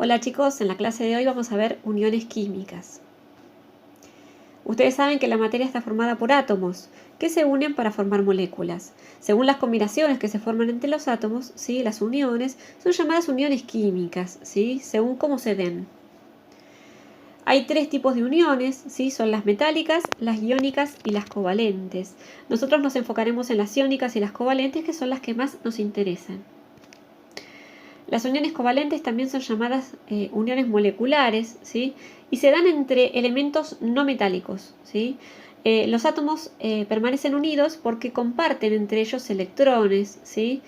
Hola chicos, en la clase de hoy vamos a ver uniones químicas. Ustedes saben que la materia está formada por átomos que se unen para formar moléculas. Según las combinaciones que se forman entre los átomos, ¿sí? Las uniones son llamadas uniones químicas, ¿sí? Según cómo se den. Hay tres tipos de uniones, ¿sí? Son las metálicas, las iónicas y las covalentes. Nosotros nos enfocaremos en las iónicas y las covalentes, que son las que más nos interesan. Las uniones covalentes también son llamadas uniones moleculares, ¿sí? Y se dan entre elementos no metálicos, ¿sí? Los átomos permanecen unidos porque comparten entre ellos electrones, ¿sí?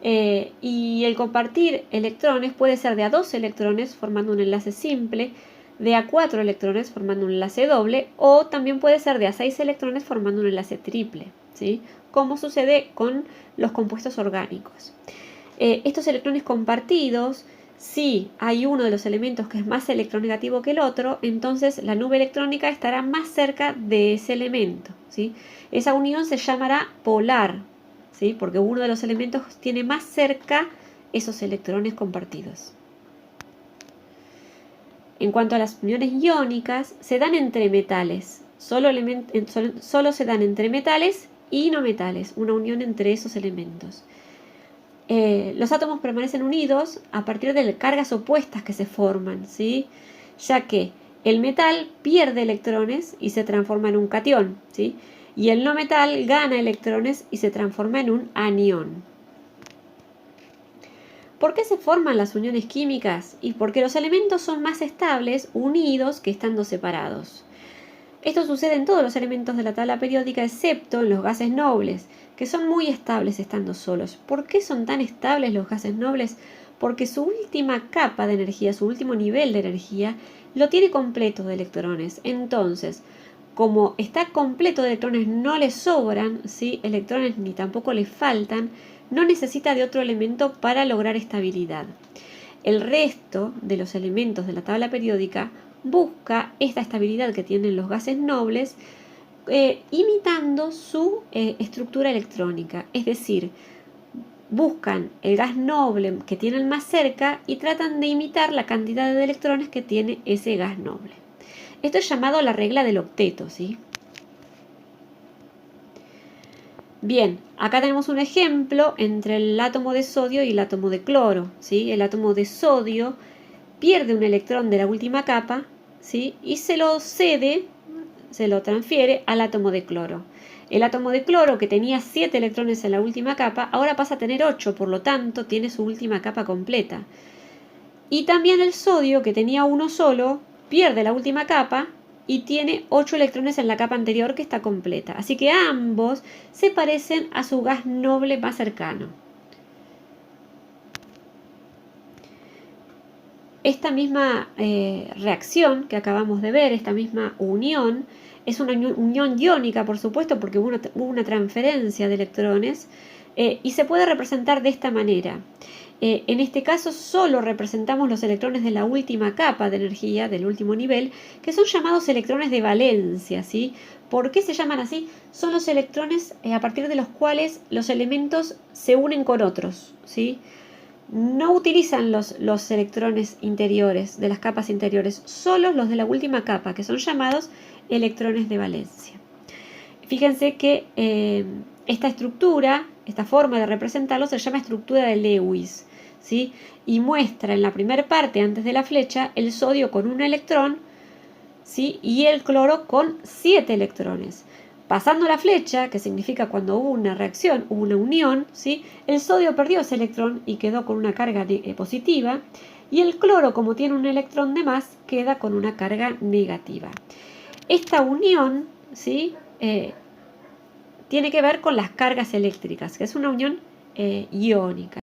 Y el compartir electrones puede ser de a 2 electrones formando un enlace simple, de a 4 electrones formando un enlace doble, o también puede ser de a 6 electrones formando un enlace triple, ¿sí? Como sucede con los compuestos orgánicos. Estos electrones compartidos, si hay uno de los elementos que es más electronegativo que el otro, entonces la nube electrónica estará más cerca de ese elemento, ¿sí? Esa unión se llamará polar, ¿sí? Porque uno de los elementos tiene más cerca esos electrones compartidos. En cuanto a las uniones iónicas, se dan entre metales, solo se dan entre metales y no metales, una unión entre esos elementos. Los átomos permanecen unidos a partir de cargas opuestas que se forman, ¿sí? Ya que el metal pierde electrones y se transforma en un catión, ¿sí? Y el no metal gana electrones y se transforma en un anión. ¿Por qué se forman las uniones químicas? Y porque los elementos son más estables unidos que estando separados. Esto sucede en todos los elementos de la tabla periódica excepto en los gases nobles, que son muy estables estando solos. ¿Por qué son tan estables los gases nobles? Porque su última capa de energía, su último nivel de energía, lo tiene completo de electrones. Entonces, como está completo de electrones, no le sobran, ¿sí? Electrones ni tampoco le faltan, no necesita de otro elemento para lograr estabilidad. El resto de los elementos de la tabla periódica busca esta estabilidad que tienen los gases nobles imitando su estructura electrónica, es decir, buscan el gas noble que tienen más cerca y tratan de imitar la cantidad de electrones que tiene ese gas noble. Esto es llamado la regla del octeto, ¿sí? Bien, acá tenemos un ejemplo entre el átomo de sodio y el átomo de cloro, ¿sí? El átomo de sodio pierde un electrón de la última capa, ¿sí? Y se lo cede, se lo transfiere al átomo de cloro. El átomo de cloro, que tenía 7 electrones en la última capa, ahora pasa a tener 8, por lo tanto tiene su última capa completa. Y también el sodio, que tenía uno solo, pierde la última capa y tiene 8 electrones en la capa anterior que está completa. Así que ambos se parecen a su gas noble más cercano. Esta misma reacción que acabamos de ver, esta misma unión, es una unión iónica, por supuesto, porque hubo una transferencia de electrones y se puede representar de esta manera. En este caso solo representamos los electrones de la última capa de energía, del último nivel, que son llamados electrones de valencia, ¿sí? ¿Por qué se llaman así? Son los electrones a partir de los cuales los elementos se unen con otros, ¿sí? No utilizan los electrones interiores, de las capas interiores, solo los de la última capa, que son llamados electrones de valencia. Fíjense que esta estructura, esta forma de representarlo, se llama estructura de Lewis, ¿sí? Y muestra en la primera parte, antes de la flecha, el sodio con un electrón, ¿sí? Y el cloro con 7 electrones. Pasando la flecha, que significa cuando hubo una reacción, hubo una unión, ¿sí? El sodio perdió ese electrón y quedó con una carga positiva, y el cloro, como tiene un electrón de más, queda con una carga negativa. Esta unión, ¿sí? Tiene que ver con las cargas eléctricas, que es una unión iónica.